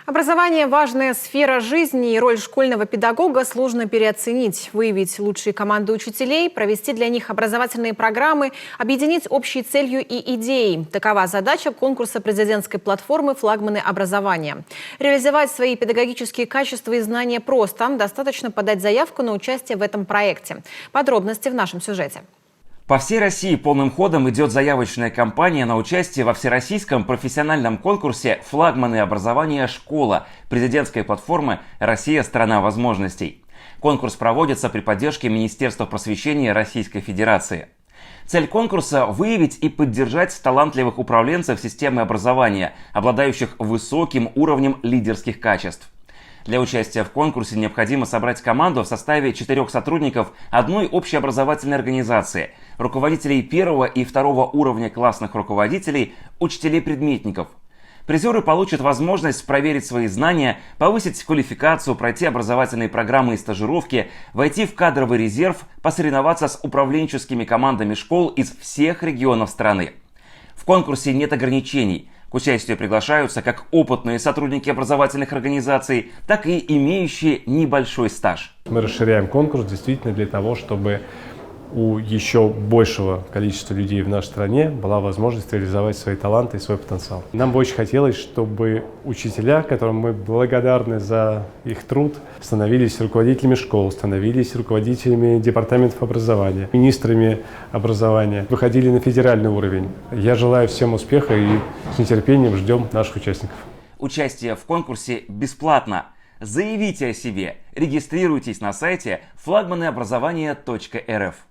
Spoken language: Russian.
Образование – важная сфера жизни, и роль школьного педагога сложно переоценить. Выявить лучшие команды учителей, провести для них образовательные программы, объединить общей целью и идеей. Такова задача конкурса президентской платформы «Флагманы образования». Реализовать свои педагогические качества и знания просто. Достаточно подать заявку на участие в этом проекте. Подробности в нашем сюжете. По всей России полным ходом идет заявочная кампания на участие во всероссийском профессиональном конкурсе «Флагманы образования. Школа» президентской платформы «Россия – страна возможностей». Конкурс проводится при поддержке Министерства просвещения Российской Федерации. Цель конкурса – выявить и поддержать талантливых управленцев системы образования, обладающих высоким уровнем лидерских качеств. Для участия в конкурсе необходимо собрать команду в составе 4 сотрудников одной общеобразовательной организации, руководителей первого и второго уровня классных руководителей, учителей-предметников. Призеры получат возможность проверить свои знания, повысить квалификацию, пройти образовательные программы и стажировки, войти в кадровый резерв, посоревноваться с управленческими командами школ из всех регионов страны. В конкурсе нет ограничений. К участию приглашаются как опытные сотрудники образовательных организаций, так и имеющие небольшой стаж. Мы расширяем конкурс действительно для того, чтобы у еще большего количества людей в нашей стране была возможность реализовать свои таланты и свой потенциал. Нам бы очень хотелось, чтобы учителя, которым мы благодарны за их труд, становились руководителями школ, становились руководителями департаментов образования, министрами образования, выходили на федеральный уровень. Я желаю всем успеха и с нетерпением ждем наших участников. Участие в конкурсе бесплатно. Заявите о себе, регистрируйтесь на сайте флагманыобразования.рф.